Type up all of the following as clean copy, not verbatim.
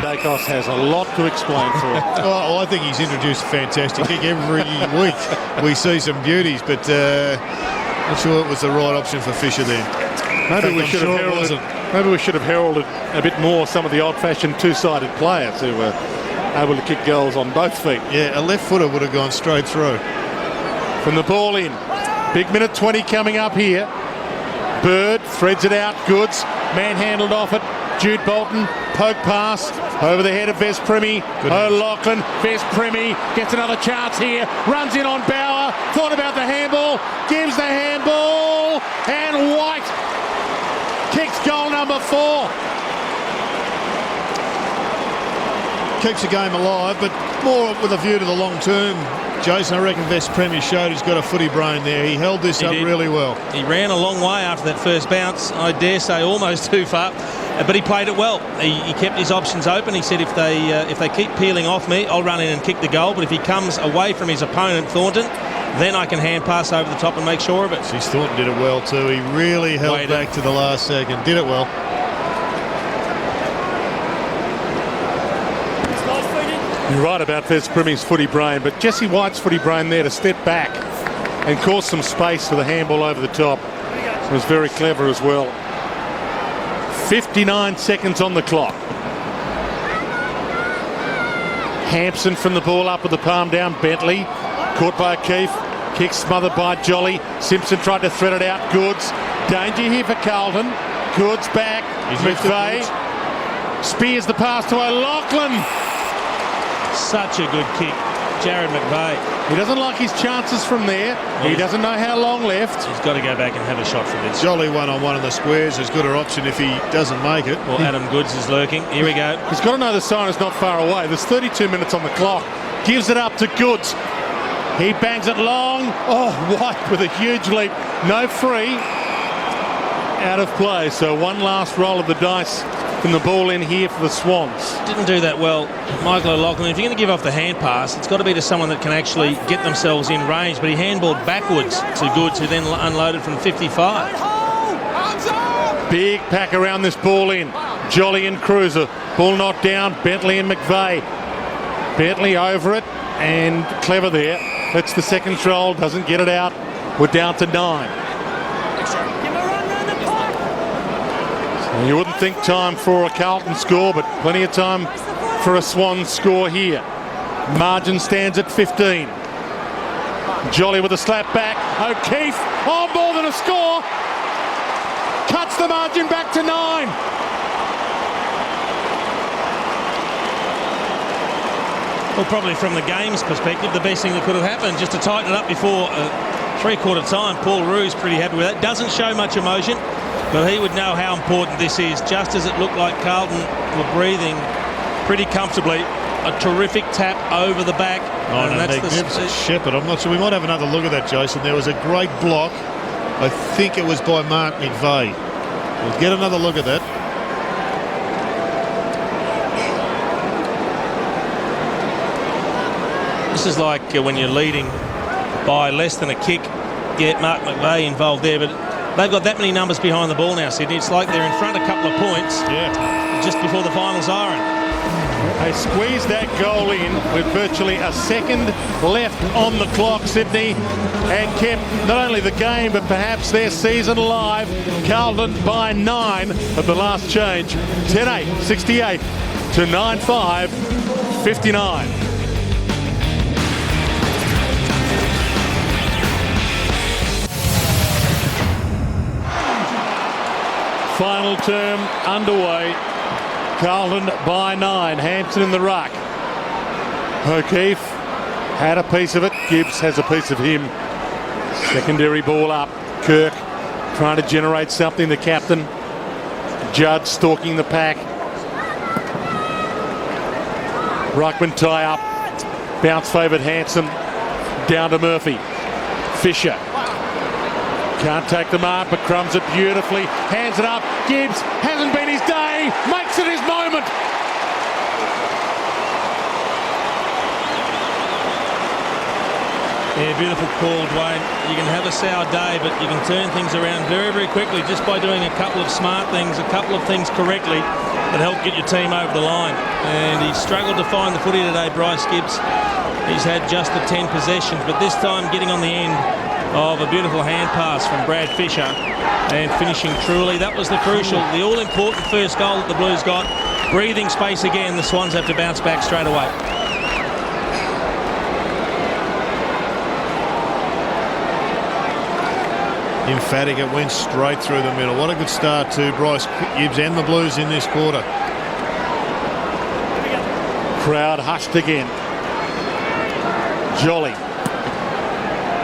Dacos has a lot to explain for him. Well, I think he's introduced a fantastic kick. Every week we see some beauties, but not sure it was the right option for Fisher then. Maybe we should have heralded a bit more some of the old-fashioned two-sided players who were able to kick goals on both feet. Yeah, a left footer would have gone straight through. From the ball in. Big minute 20 coming up here. Bird threads it out. Goods manhandled off it. Jude Bolton, poke pass over the head of Ves Primi. O'Loughlin, Ves Primi gets another chance here. Runs in on Bauer. Thought about the handball. Gives the handball. And White kicks goal number 4. Keeps the game alive, but more with a view to the long term. Jason, I reckon Ves Primi showed he's got a footy brain there. He held this up really well. He ran a long way after that first bounce. I dare say almost too far, but he played it well. He kept his options open. He said if they keep peeling off me, I'll run in and kick the goal. But if he comes away from his opponent, Thornton, then I can hand pass over the top and make sure of it. Geez, Thornton did it well too. He really held back to the last second. Did it well. You're right about Ves Primi's footy brain, but Jesse White's footy brain there to step back and cause some space for the handball over the top was very clever as well. 59 seconds on the clock. Hampson from the ball up with the palm down. Bentley caught by O'Keefe. Kick smothered by Jolly. Simpson tried to thread it out. Goods. Danger here for Carlton. Goods back. McVeigh spears the pass to O'Loughlin. Such a good kick, Jared McVeigh. He doesn't like his chances from there. He doesn't know how long left. He's got to go back and have a shot for this. Jolly one-on-one in the squares is good an option if he doesn't make it. Well, Adam Goods is lurking. Here we go. He's got to know the sign is not far away. There's 32 minutes on the clock. Gives it up to Goods. He bangs it long. Oh, White with a huge leap. No free. Out of play. So one last roll of the dice from the ball in here for the Swans. Didn't do that well, Michael O'Loughlin. If you're going to give off the hand pass, it's got to be to someone that can actually get themselves in range. But he handballed backwards to Goods, who then unloaded from 55. Big pack around this ball in. Jolly and Cruiser. Ball knocked down. Bentley and McVeigh. Bentley over it and clever there. That's the second roll. Doesn't get it out. We're down to 9. You wouldn't think time for a Carlton score, but plenty of time for a Swan score here. Margin stands at 15. Jolly with a slap back. O'Keefe, oh, more than a score. Cuts the margin back to 9. Well, probably from the game's perspective, the best thing that could have happened, just to tighten it up before three-quarter time. Paul Rue's pretty happy with that. Doesn't show much emotion, but he would know how important this is. Just as it looked like Carlton were breathing pretty comfortably, a terrific tap over the back. Oh, and that's the Shepherd. I'm not sure. We might have another look at that, Jason. There was a great block. I think it was by Mark McVeigh. We'll get another look at that. This is like when you're leading by less than a kick, get Mark McVeigh involved there, but they've got that many numbers behind the ball now, Sydney. It's like they're in front a couple of points just before the final siren. They squeezed that goal in with virtually a second left on the clock, Sydney, and kept not only the game but perhaps their season alive. Carlton by 9 at the last change. 10-8, 68 to 9-5, 59. Final term underway. Carlton by 9. Hampson in the ruck. O'Keefe had a piece of it. Gibbs has a piece of him. Secondary ball up. Kirk trying to generate something. The captain. Judd stalking the pack. Ruckman tie up. Bounce favoured Hanson. Down to Murphy. Fisher. Can't take the mark, but crumbs it beautifully. Hands it up. Gibbs hasn't been his day. Makes it his moment. Yeah, beautiful call, Dwayne. You can have a sour day, but you can turn things around very, very quickly just by doing a couple of smart things, a couple of things correctly. that help get your team over the line. And he struggled to find the footy today, Bryce Gibbs. He's had just the 10 possessions, but this time getting on the end of a beautiful hand pass from Brad Fisher and finishing truly. That was the crucial, the all-important first goal that the Blues got. Breathing space again. The Swans have to bounce back straight away. Emphatic, it went straight through the middle. What a good start to Bryce Gibbs and the Blues in this quarter. Crowd hushed again. Jolly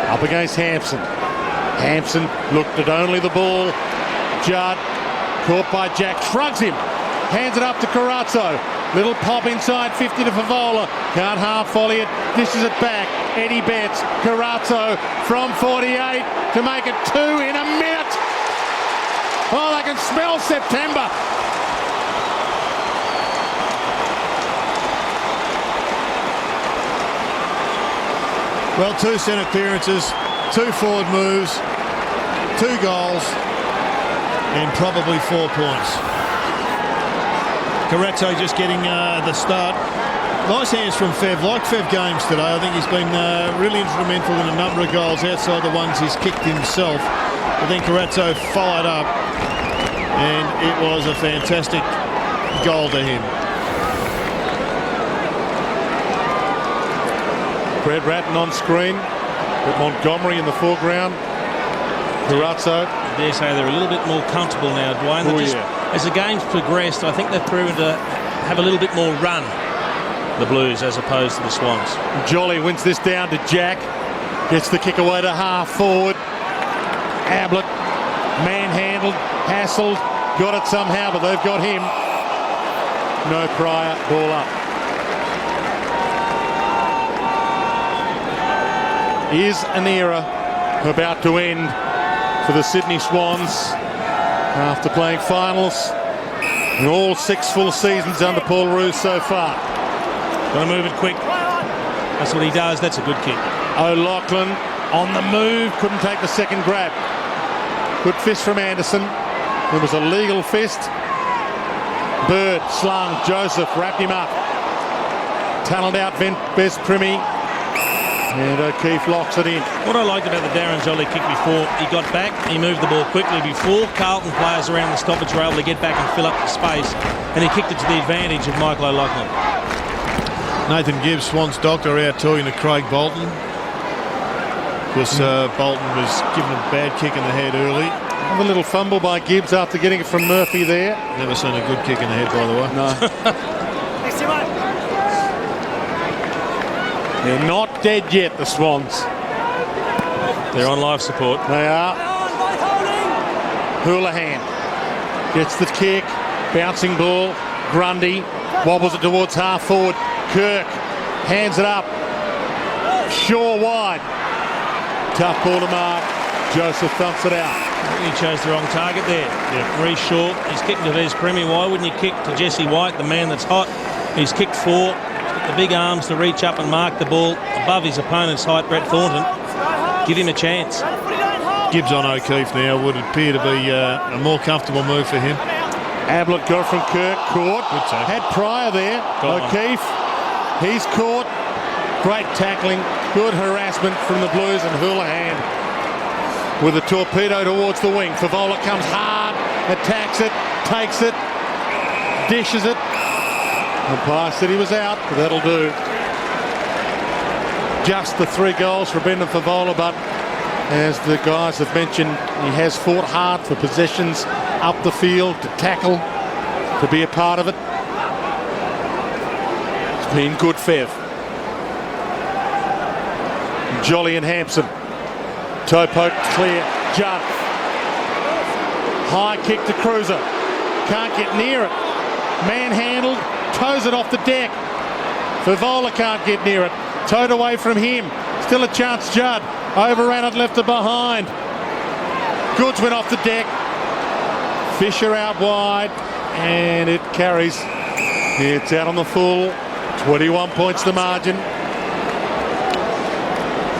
up against Hampson. Hampson looked at only the ball. Judd caught by Jack, shrugs him, hands it up to Carazzo. Little pop inside 50 to Favola. Can't half volley it, dishes it back. Eddie Betts, Carazzo from 48 to make it 2 in a minute. Oh, they can smell September. Well, 2 centre clearances, 2 forward moves, 2 goals, and probably 4 points. Carazzo just getting the start. Nice hands from Fev. Like Fev games today, I think he's been really instrumental in a number of goals outside the ones he's kicked himself. But then Carazzo fired up, and it was a fantastic goal to him. Brad Ratton on screen, with Montgomery in the foreground. Carazzo. I dare say they're a little bit more comfortable now, Dwayne. As the game's progressed, I think they've proven to have a little bit more run, the Blues, as opposed to the Swans. Jolly wins this down to Jack. Gets the kick away to half forward. Ablett manhandled, hassled, got it somehow, but they've got him. No Pryor, ball up. Is an era about to end for the Sydney Swans after playing finals in all 6 full seasons under Paul Roos so far. Got to move it quick. That's what he does. That's a good kick. O'Loughlin on the move, couldn't take the second grab. Good fist from Anderson. It was a legal fist. Bird slung, Joseph wrapped him up. Tunnelled out Best Primmy. And O'Keefe locks it in. What I liked about the Darren Jolly kick before, he got back, he moved the ball quickly before Carlton players around the stoppage were able to get back and fill up the space, and he kicked it to the advantage of Michael O'Loughlin. Nathan Gibbs, Swans doctor, out talking to Craig Bolton. Because Bolton was given a bad kick in the head early. A little fumble by Gibbs after getting it from Murphy there. Never seen a good kick in the head, by the way. No. They're not dead yet, the Swans. They're on life support. They are. Houlihan gets the kick. Bouncing ball. Grundy wobbles it towards half forward. Kirk hands it up. Shaw wide. Tough ball to mark. Joseph thumps it out. He chose the wrong target there. Yeah. Very short. He's kicking to Des Premier. Why wouldn't you kick to Jesse White, the man that's hot? He's kicked 4. The big arms to reach up and mark the ball above his opponent's height, Brett Thornton. Give him a chance. Gibbs on O'Keefe now would appear to be a more comfortable move for him. Ablett got it from Kirk, caught. Had Pryor there. O'Keefe, he's caught. Great tackling, good harassment from the Blues, and Houlihan with a torpedo towards the wing. Favola comes hard, attacks it, takes it, dishes it. Umpire said he was out, but that'll do. Just the 3 goals for Brendan Favola, but as the guys have mentioned, he has fought hard for possessions up the field, to tackle, to be a part of it. It's been good Fev. Jolly and Hampson. Toe poke, clear. Judd. High kick to Cruiser. Can't get near it. Manhandled. Toes it off the deck. Favola can't get near it. Towed away from him. Still a chance, Judd. Overran it, left it behind. Goods went off the deck. Fisher out wide. And it carries. It's out on the full. 21 points the margin.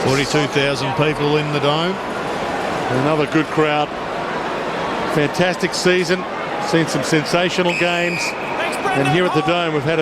42,000 people in the dome. Another good crowd. Fantastic season. Seen some sensational games. And here at the Dome, we've had a